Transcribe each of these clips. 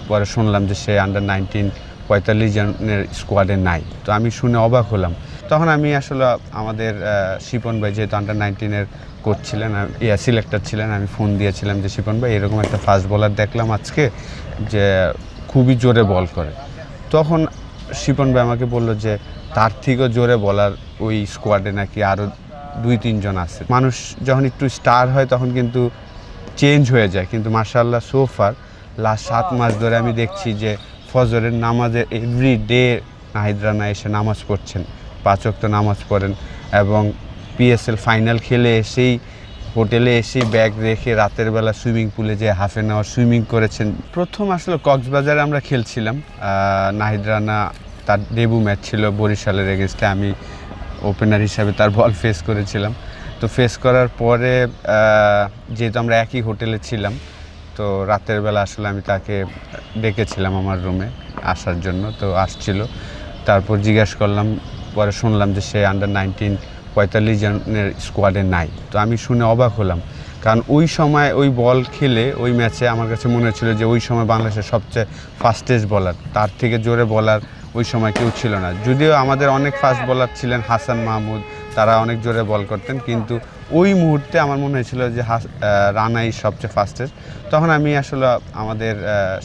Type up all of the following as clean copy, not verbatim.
পরে শুনলাম যে সে আন্ডার-19 45 জনের স্কোয়াডে নাই। তো আমি শুনে অবাক হলাম। তখন আমি আসলে আমাদের শিপন ভাই যেহেতু আন্ডার-19 কোচ ছিলেন, সিলেক্টর ছিলেন, আমি ফোন দিয়েছিলাম যে শিপন ভাই এরকম একটা ফাস্ট বোলার দেখলাম আজকে যে খুবই জোরে বল করে। তখন শিপন ভাই আমাকে বলল যে তার থেকেও জোরে বলার ওই স্কোয়াডে নাকি আরও 2-3 জন আছে। মানুষ যখন একটু স্টার হয় তখন কিন্তু চেঞ্জ হয়ে যায়, কিন্তু মাশাআল্লাহ সোফার লাস্ট 7 মাস ধরে আমি দেখছি যে ফজরের নামাজে এভরিডে নাহিদ রানা এসে নামাজ পড়ছেন, 5 ওয়াক্ত নামাজ পড়েন এবং পিএসএল ফাইনাল খেলে এসেই হোটেলে এসেই ব্যাগ রেখে রাতের বেলা সুইমিং পুলে যে হাফ অ্যান আওয়ার সুইমিং করেছেন। প্রথম আসলে কক্সবাজারে আমরা খেলছিলাম, নাহিদ রানা তার ডেবু ম্যাচ ছিল বরিশালের এগেনস্টে, আমি ওপেনার হিসাবে তার বল ফেস করেছিলাম। তো ফেস করার পরে যেহেতু আমরা একই হোটেলে ছিলাম, তো রাতের বেলা আসলে আমি তাকে ডেকেছিলাম আমার রুমে আসার জন্য, তো আসছিল। তারপর জিজ্ঞাসা করলাম, পরে শুনলাম যে সে আন্ডার-19 45 জনের স্কোয়াডে নাই। তো আমি শুনে অবাক হলাম, কারণ ওই সময় ওই বল খেলে ওই ম্যাচে আমার কাছে মনে হচ্ছিল যে ওই সময় বাংলাদেশের সবচেয়ে ফাস্টেস্ট বলার, তার থেকে জোরে বলার ওই সময় কেউ ছিল না। যদিও আমাদের অনেক ফাস্ট বলার ছিলেন, হাসান মাহমুদ, তারা অনেক জোরে বল করতেন, কিন্তু ওই মুহূর্তে আমার মনে হয়েছিল যে রানাই সবচেয়ে ফাস্টেস্ট। তখন আমি আসলে আমাদের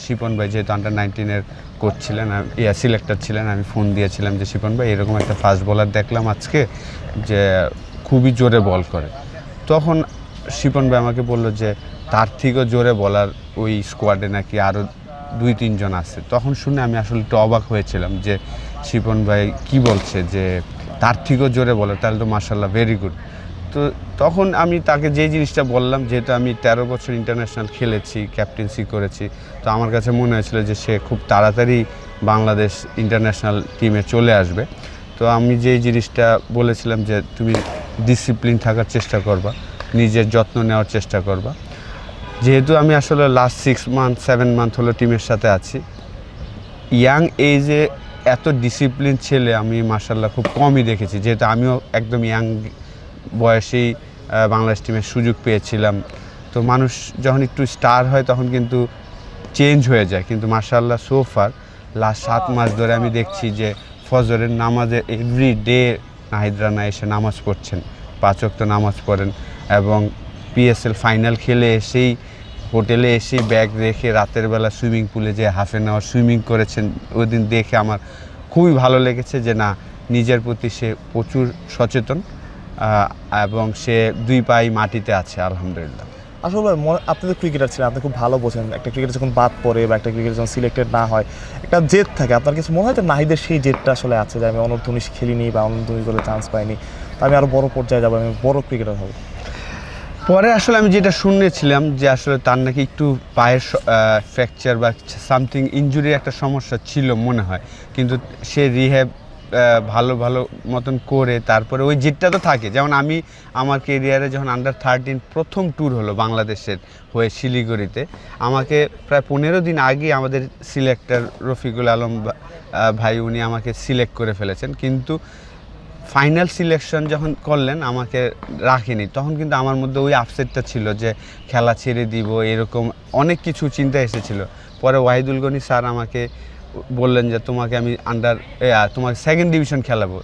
শিপন ভাই যেহেতু আন্ডার-19 কোচ ছিলেন, সিলেক্টর ছিলেন, আমি ফোন দিয়েছিলাম যে শিপন ভাই এরকম একটা ফাস্ট বোলার দেখলাম আজকে যে খুবই জোরে বল করে। তখন শিপন ভাই আমাকে বলল যে তার থেকেও জোরে বলার ওই স্কোয়াডে নাকি আরও 2-3 জন আছে। তখন শুনে আমি আসলে একটু অবাক হয়েছিলাম যে শিপন ভাই কি বলছে যে তার থেকেও জোরে বলে, তাহলে তো মাশাআল্লাহ ভেরি গুড। তো তখন আমি তাকে যে জিনিসটা বললাম, যেহেতু আমি 13 বছর ইন্টারন্যাশনাল খেলেছি, ক্যাপ্টেন্সি করেছি, তো আমার কাছে মনে হয়েছিল যে সে খুব তাড়াতাড়ি বাংলাদেশ ইন্টারন্যাশনাল টিমে চলে আসবে। তো আমি যেই জিনিসটা বলেছিলাম যে তুমি ডিসিপ্লিন থাকার চেষ্টা করবা, নিজের যত্ন নেওয়ার চেষ্টা করবা। যেহেতু আমি আসলে লাস্ট 6-7 মান্থ হলো টিমের সাথে আছি, ইয়াং এজে এত ডিসিপ্লিন ছেলে আমি মাশাআল্লাহ খুব কমই দেখেছি, যেহেতু আমিও একদম ইয়াং বয়সেই বাংলাদেশ টিমের সুযোগ পেয়েছিলাম। তো মানুষ যখন একটু স্টার হয় তখন কিন্তু চেঞ্জ হয়ে যায়, কিন্তু মাশাআল্লাহ সোফার লাস্ট 7 মাস ধরে আমি দেখছি যে ফজরের নামাজে এভরিডে নাহিদ রানা এসে নামাজ পড়ছেন, 5 ওয়াক্ত নামাজ পড়েন এবং পিএসএল ফাইনাল খেলে এসেই হোটেলে এসেই ব্যাগ রেখে রাতের বেলা সুইমিং পুলে যে হাফ অ্যান আওয়ার সুইমিং করেছেন। ওই দিন দেখে আমার খুবই ভালো লেগেছে যে না, নিজের প্রতি সে প্রচুর সচেতন এবং সে 2 পাই মাটিতে আছে আলহামদুলিল্লাহ। আসলে আপনি তো ক্রিকেটার ছিলেন, আপনি খুব ভালো বোঝেন একটা ক্রিকেটার যখন বাদ পড়ে বা একটা ক্রিকেটার যখন সিলেক্টেড না হয় একটা জেদ থাকে। আপনার কিছু মনে হয় যে নাহিদের সেই জেদটা আসলে আছে যে আমি অনূর্ধ্ব-19 খেলিনি বা অনূর্ধ্ব-19 করে চান্স পাইনি, তো আমি আরও বড় পর্যায়ে যাবো, আমি বড় ক্রিকেটার হব? পরে আসলে আমি যেটা শুনেছিলাম যে আসলে তার নাকি একটু পায়ের ফ্র্যাকচার বা সামথিং ইনজুরির একটা সমস্যা ছিল মনে হয়, কিন্তু সে রিহ্যাব ভালো মতন করে তারপরে ওই জেটটা তো থাকে। যেমন আমি আমার কেরিয়ারে যখন আন্ডার-13 প্রথম ট্যুর হলো বাংলাদেশের হয়ে শিলিগুড়িতে, আমাকে প্রায় 15 দিন আগে আমাদের সিলেক্টর রফিকুল আলম ভাই উনি আমাকে সিলেক্ট করে ফেলেছেন, কিন্তু ফাইনাল সিলেকশন যখন করলেন আমাকে রাখেনি। তখন কিন্তু আমার মধ্যে ওই আপসেটটা ছিল যে খেলা ছেড়ে দিব, এরকম অনেক কিছু চিন্তা এসেছিল। পরে ওয়াহিদুল গনি স্যার আমাকে বললেন যে তোমাকে আমি তোমাকে 2nd ডিভিশন খেলাবো,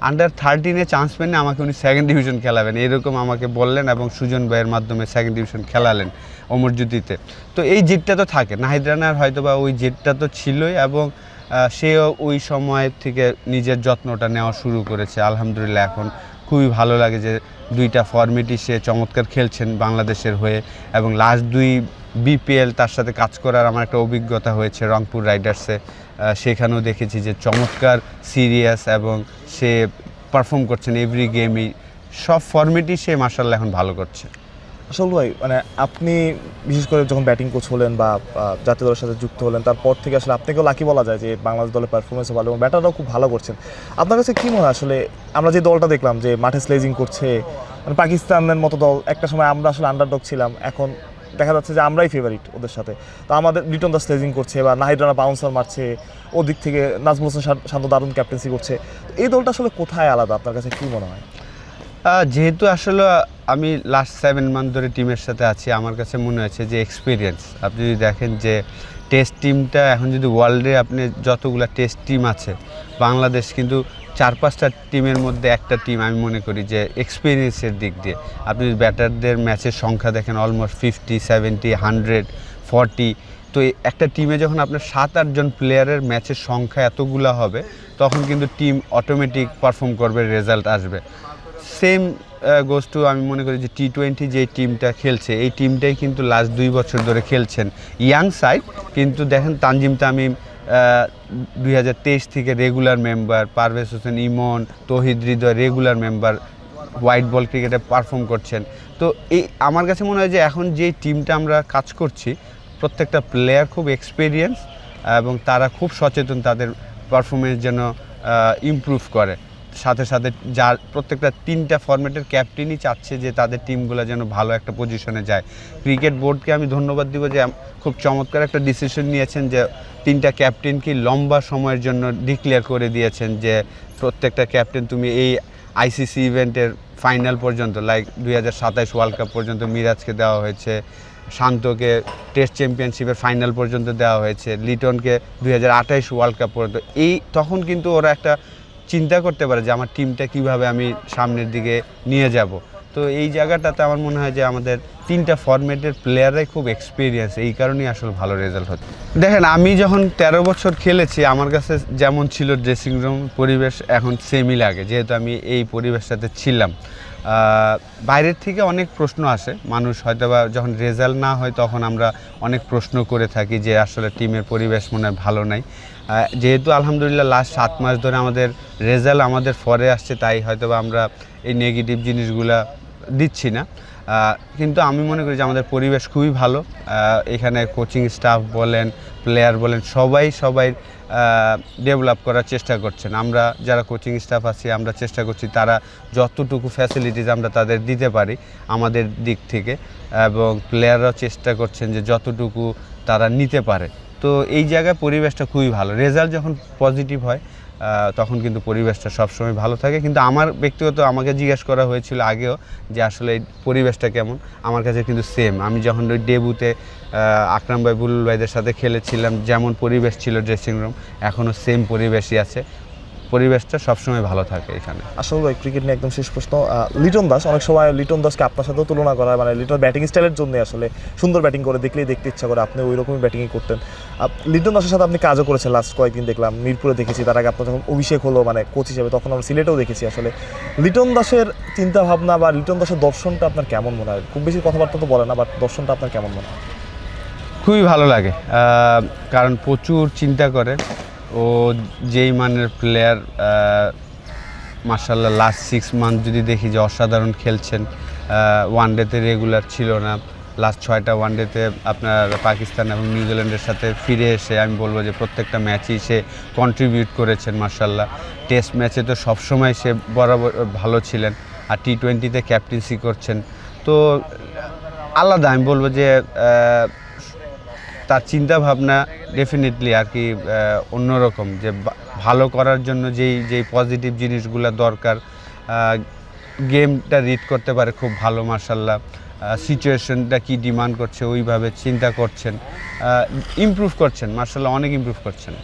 আন্ডার-13 চান্স পেন না, আমাকে উনি 2nd ডিভিশন খেলাবেন এরকম আমাকে বললেন এবং সুজন ভাইয়ের মাধ্যমে 2nd ডিভিশন খেলালেন অমরজ্যোতিতে। তো এই জেটটা তো থাকে, নাহিদ রানার হয়তো বা ওই জেটটা তো ছিলই এবং সেও ওই সময় থেকে নিজের যত্নটা নেওয়া শুরু করেছে আলহামদুলিল্লাহ। এখন খুবই ভালো লাগে যে 2টা ফরম্যাটই সে চমৎকার খেলছেন বাংলাদেশের হয়ে এবং লাস্ট 2 বিপিএল তার সাথে কাজ করার আমার একটা অভিজ্ঞতা হয়েছে রংপুর রাইডার্সে। সেখানেও দেখেছি যে চমৎকার সিরিয়াস এবং সে পারফর্ম করছেন এভরি গেমই, সব ফরম্যাটই সে মাশাআল্লাহ এখন ভালো করছে। আসল ভাই মানে আপনি বিশেষ করে যখন ব্যাটিং কোচ হলেন বা জাতীয় দলের সাথে যুক্ত হলেন, তারপর থেকে আসলে আপনাকেও লাকি বলা যায় যে বাংলাদেশ দলের পারফরমেন্সও ভালো এবং ব্যাটাররাও খুব ভালো করছেন। আপনার কাছে কী মনে হয় আসলে আমরা যে দলটা দেখলাম যে মাঠে স্লেজিং করছে, মানে পাকিস্তানের মতো দল, একটা সময় আমরা আসলে আন্ডারডগ ছিলাম, এখন দেখা যাচ্ছে যে আমরাই ফেভারিট ওদের সাথে, তো আমাদের লিটন দাস স্লেজিং করছে বা নাহিদ রানা বাউন্সার মারছে, ওদিক থেকে নাজমুল হোসেন শান্ত দারুণ ক্যাপ্টেন্সি করছে, এই দলটা আসলে কোথায় আলাদা আপনার কাছে কী মনে হয়? যেহেতু আসলে আমি লাস্ট 7 মান্থ ধরে টিমের সাথে আছি, আমার কাছে মনে হয়েছে যে এক্সপিরিয়েন্স, আপনি যদি দেখেন যে টেস্ট টিমটা এখন যদি ওয়ার্ল্ডে আপনি যতগুলো টেস্ট টিম আছে, বাংলাদেশ কিন্তু 4-5টা টিমের মধ্যে একটা টিম আমি মনে করি যে এক্সপিরিয়েন্সের দিক দিয়ে আপনি যদি ব্যাটারদের ম্যাচের সংখ্যা দেখেন অলমোস্ট 50, 70, 100, 40। তো একটা টিমে যখন আপনার 7-8 জন প্লেয়ারের ম্যাচের সংখ্যা এতগুলো হবে, তখন কিন্তু টিম অটোমেটিক পারফর্ম করবে, রেজাল্ট আসবে। সেম গোজ টু, আমি মনে করি যে T20 যে টিমটা খেলছে, এই টিমটাই কিন্তু লাস্ট 2 বছর ধরে খেলছেন ইয়াং সাইড। কিন্তু দেখেন তানজিম তামিম 2023 থেকে রেগুলার মেম্বার, পারভেজ হোসেন ইমন, তৌহিদ হৃদয় রেগুলার মেম্বার, হোয়াইট বল ক্রিকেটে পারফর্ম করছেন। তো এই আমার কাছে মনে হয় যে এখন যে টিমটা আমরা কাজ করছি, প্রত্যেকটা প্লেয়ার খুব এক্সপিরিয়েন্স এবং তারা খুব সচেতন তাদের পারফরমেন্স যেন ইমপ্রুভ করে। সাথে সাথে যার প্রত্যেকটা 3টা ফরম্যাটের ক্যাপ্টেনই চাচ্ছে যে তাদের টিমগুলো যেন ভালো একটা পজিশনে যায়। ক্রিকেট বোর্ডকে আমি ধন্যবাদ দিব যে খুব চমৎকার একটা ডিসিশন নিয়েছেন যে 3টা ক্যাপ্টেনকে লম্বা সময়ের জন্য ডিক্লেয়ার করে দিয়েছেন যে প্রত্যেকটা ক্যাপ্টেন তুমি এই আইসিসি ইভেন্টের ফাইনাল পর্যন্ত, লাইক 2027 ওয়ার্ল্ড কাপ পর্যন্ত মিরাজকে দেওয়া হয়েছে, শান্তকে টেস্ট চ্যাম্পিয়নশিপের ফাইনাল পর্যন্ত দেওয়া হয়েছে, লিটনকে 2028 ওয়ার্ল্ড কাপ পর্যন্ত। এই তখন কিন্তু ওরা একটা চিন্তা করতে পারে যে আমার টিমটা কিভাবে আমি সামনের দিকে নিয়ে যাব। তো এই জায়গাটাতে আমার মনে হয় যে আমাদের 3টা ফরম্যাটের প্লেয়াররাই খুব এক্সপিরিয়েন্স, এই কারণেই আসলে ভালো রেজাল্ট হচ্ছে। দেখেন আমি যখন 13 বছর খেলেছি, আমার কাছে যেমন ছিল ড্রেসিং রুম পরিবেশ এখন সেমই লাগে, যেহেতু আমি এই পরিবেশটাতে ছিলাম। বাইরের থেকে অনেক প্রশ্ন আসে, মানুষ হয়তো বা যখন রেজাল্ট না হয় তখন আমরা অনেক প্রশ্ন করে থাকি যে আসলে টিমের পরিবেশ মনে হয় ভালো নাই। যেহেতু আলহামদুলিল্লাহ লাস্ট 7 মাস ধরে আমাদের রেজাল্ট আমাদের ফরে আসছে, তাই হয়তো বা আমরা এই নেগেটিভ জিনিসগুলা দিচ্ছি না। কিন্তু আমি মনে করি যে আমাদের পরিবেশ খুবই ভালো। এখানে কোচিং স্টাফ বলেন, প্লেয়ার বলেন, সবাই ডেভেলপ করার চেষ্টা করছেন। আমরা যারা কোচিং স্টাফ আছি আমরা চেষ্টা করছি তারা যতটুকু ফ্যাসিলিটিস আমরা তাদের দিতে পারি আমাদের দিক থেকে, এবং প্লেয়াররাও চেষ্টা করছেন যে যতটুকু তারা নিতে পারে। তো এই জায়গায় পরিবেশটা খুবই ভালো। রেজাল্ট যখন পজিটিভ হয় তখন কিন্তু পরিবেশটা সবসময় ভালো থাকে। কিন্তু আমার ব্যক্তিগত আমাকে জিজ্ঞেস করা হয়েছিল আগেও যে আসলে এই পরিবেশটা কেমন, আমার কাছে কিন্তু সেম। আমি যখন ওই ডেবুতে আকরাম ভাই, বুলুল ভাইদের সাথে খেলেছিলাম, যেমন পরিবেশ ছিল ড্রেসিং রুম, এখনও সেম পরিবেশই আছে। পরিবেশটা সবসময় ভালো থাকে এখানে। আসলে ভাই ক্রিকেট নিয়ে একদম শেষ প্রশ্ন, লিটন দাস, অনেক সময় লিটন দাসকে আপনার সাথেও তুলনা করা হয়, মানে লিটন ব্যাটিং স্টাইলের জন্য আসলে সুন্দর ব্যাটিং করে দেখলেই দেখতে ইচ্ছা করে, আপনি ওই রকমই ব্যাটিংই করতেন। লিটন দাসের সাথে আপনি কাজও করেছেন, লাস্ট কয়েকদিন দেখলাম মিরপুরে দেখেছি, তার আগে আপনার যখন অভিষেক হলো মানে কোচ হিসেবে, তখন আমরা সিলেটেও দেখেছি। আসলে লিটন দাসের চিন্তাভাবনা বা লিটন দাসের দর্শনটা আপনার কেমন মনে হয়? খুব বেশি কথাবার্তা তো বলে না, বাট দর্শনটা আপনার কেমন মনে হয়? খুবই ভালো লাগে, কারণ প্রচুর চিন্তা করে। ও যেই মানের প্লেয়ার, মাশাআল্লাহ লাস্ট 6 মান্থ যদি দেখি যে অসাধারণ খেলছেন। ওয়ানডেতে রেগুলার ছিল না, লাস্ট 6টা ওয়ানডেতে আপনার পাকিস্তান এবং নিউজিল্যান্ডের সাথে ফিরে এসে আমি বলবো যে প্রত্যেকটা ম্যাচেই সে কন্ট্রিবিউট করেছেন মাশাআল্লাহ। টেস্ট ম্যাচে তো সবসময় সে বরাবর ভালো ছিলেন, আর T20তে ক্যাপ্টেন্সি করছেন। তো আলাদা, আমি বলবো যে তার চিন্তা ভাবনা ডেফিনেটলি আর কি অন্যরকম, যে ভালো করার জন্য যেই পজিটিভ জিনিসগুলো দরকার, গেমটা রিড করতে পারে খুব ভালো মাশাআল্লাহ, সিচুয়েশনটা কি ডিমান্ড করছে ওইভাবে চিন্তা করছেন, ইমপ্রুভ করছেন মাশাআল্লাহ, অনেক ইমপ্রুভ করছেন।